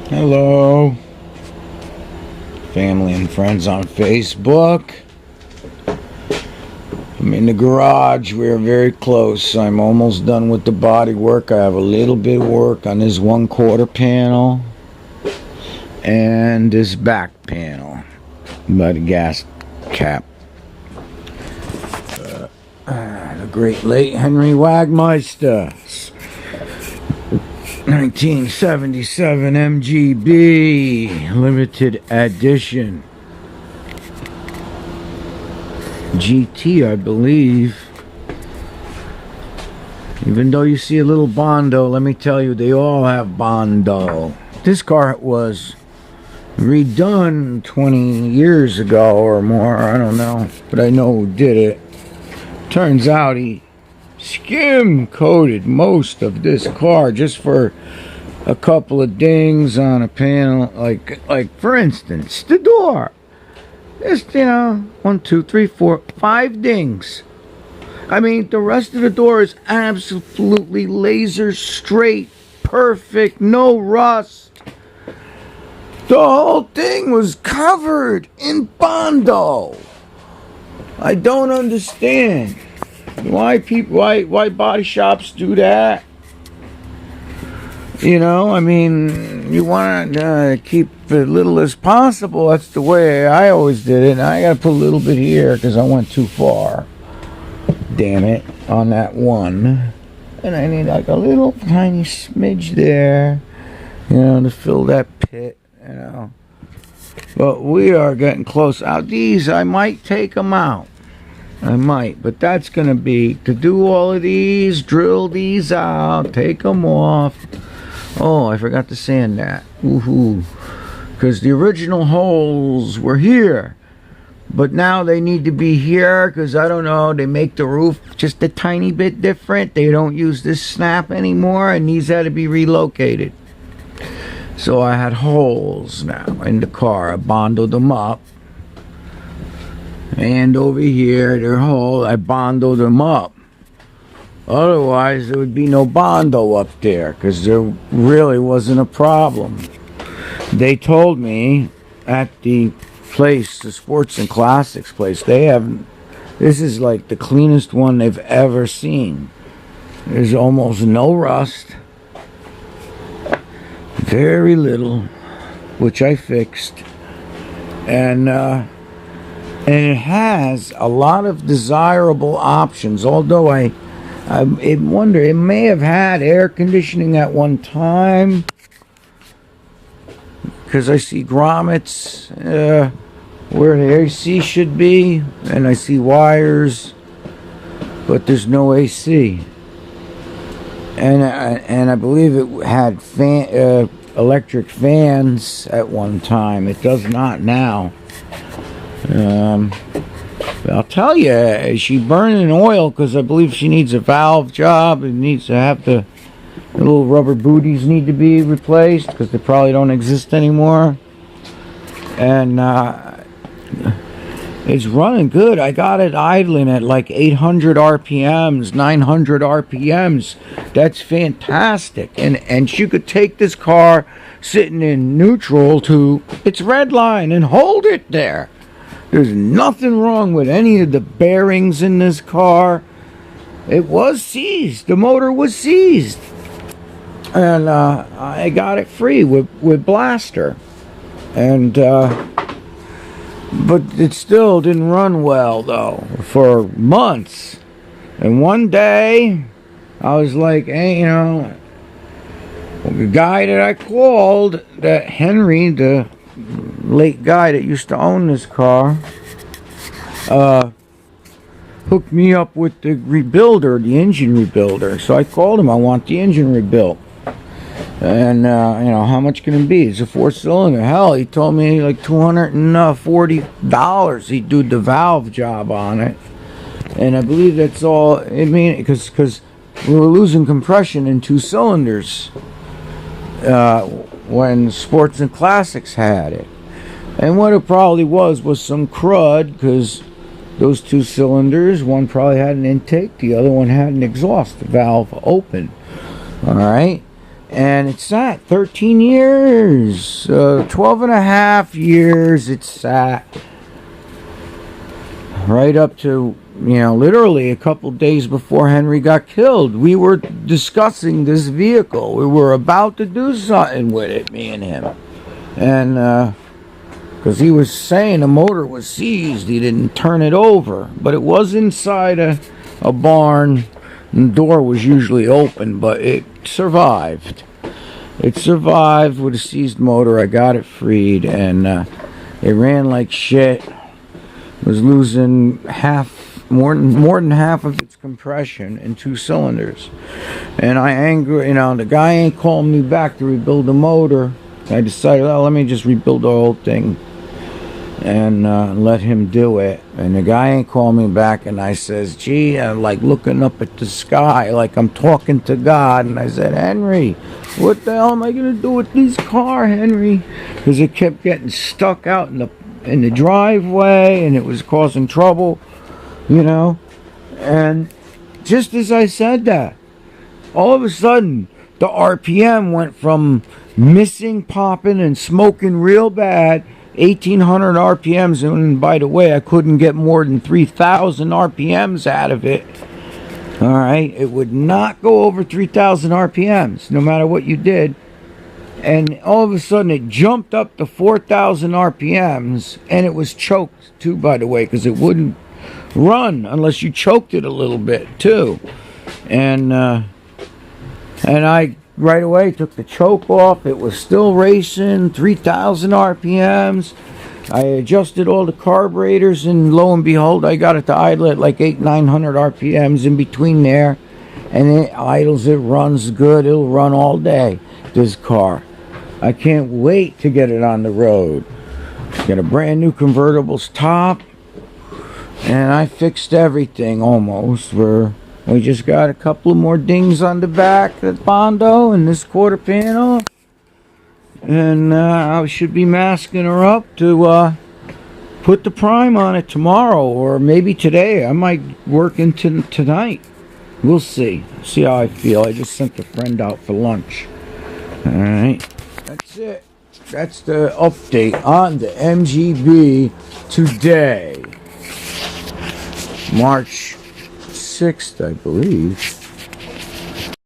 Hello, family and friends on Facebook. I'm in the garage. We're very close. I'm almost done with the body work. I have a little bit of work on this 1/4 panel and this back panel by the gas cap. The great late Henry Wagmeister. 1977 MGB limited edition GT, I believe. Even though you see a little Bondo, let me tell you, they all have Bondo. This car was redone 20 years ago or more, I don't know, but I know who did it. Turns out he skim coated most of this car just for a couple of dings on a panel, like for instance the door. Just 1, 2, 3, 4, 5 dings. I mean, the rest of the door is absolutely laser straight, perfect, no rust. The whole thing was covered in Bondo. I don't understand why body shops do that. I mean, you want to keep as little as possible. That's the way I always did it. And I got to put a little bit here because I went too far. Damn it, on that one. And I need like a little tiny smidge there, to fill that pit, But we are getting close. Out these, I might take them out. I might, but that's going to be to do all of these, drill these out, take them off. Oh, I forgot to sand that. Woohoo. Because the original holes were here. But now they need to be here because, I don't know, they make the roof just a tiny bit different. They don't use this snap anymore, and these had to be relocated. So I had holes now in the car. I bonded them up. And over here, their hole, I bondoed them up. Otherwise, there would be no Bondo up there because there really wasn't a problem. They told me at the place, the Sports and Classics place, this is like the cleanest one they've ever seen. There's almost no rust. Very little, which I fixed. And it has a lot of desirable options, although I wonder, it may have had air conditioning at one time, because I see grommets where the AC should be, and I see wires, but there's no AC. And I believe it had electric fans at one time. It does not now. I'll tell you, she burning oil because I believe she needs a valve job. It needs to have the little rubber booties need to be replaced because they probably don't exist anymore. And it's running good. I got it idling at like 800 RPMs, 900 RPMs. That's fantastic. And you could take this car sitting in neutral to its red line and hold it there. There's nothing wrong with any of the bearings in this car. It was seized. The motor was seized. And I got it free with Blaster. And but it still didn't run well, though, for months. And one day, I was like, hey, the guy that I called, that Henry, the late guy that used to own this car, hooked me up with the rebuilder, the engine rebuilder. So I called him, I want the engine rebuilt. And, how much can it be? It's a 4-cylinder. Hell, he told me like $240 he'd do the valve job on it. And I believe that's all, because we were losing compression in 2 cylinders when Sports and Classics had it. And what it probably was some crud, because those 2 cylinders, one probably had an intake, the other one had an exhaust valve open. All right? And it's sat 13 years, 12 and a half years it sat. Right up to, literally a couple days before Henry got killed. We were discussing this vehicle. We were about to do something with it, me and him. And, because he was saying the motor was seized, he didn't turn it over. But it was inside a barn. The door was usually open, but it survived. It survived with a seized motor. I got it freed, and it ran like shit. It was losing more than half of its compression in 2 cylinders. And the guy ain't calling me back to rebuild the motor. I decided, let me just rebuild the whole thing and let him do it. And the guy ain't calling me back, and I says, gee, I'm like looking up at the sky like I'm talking to God. And I said, Henry, what the hell am I going to do with this car, Henry? Because it kept getting stuck out in the driveway, and it was causing trouble, And just as I said that, all of a sudden, the RPM went from missing, popping, and smoking real bad, 1,800 RPMs. And by the way, I couldn't get more than 3,000 RPMs out of it. All right, it would not go over 3,000 RPMs, no matter what you did. And all of a sudden, it jumped up to 4,000 RPMs, and it was choked too, by the way, because it wouldn't run unless you choked it a little bit too. And I right away took the choke off. It was still racing 3,000 RPMs. I adjusted all the carburetors, and lo and behold, I got it to idle at like 900 RPMs in between there. And it idles, it runs good. It'll run all day, this car. I can't wait to get it on the road. Got a brand new convertible's top, and I fixed everything almost. We just got a couple of more dings on the back, that Bondo, and this quarter panel. And I should be masking her up to put the prime on it tomorrow, or maybe today. I might work into tonight. We'll see. See how I feel. I just sent a friend out for lunch. Alright. That's it. That's the update on the MGB today. March 6th, I believe.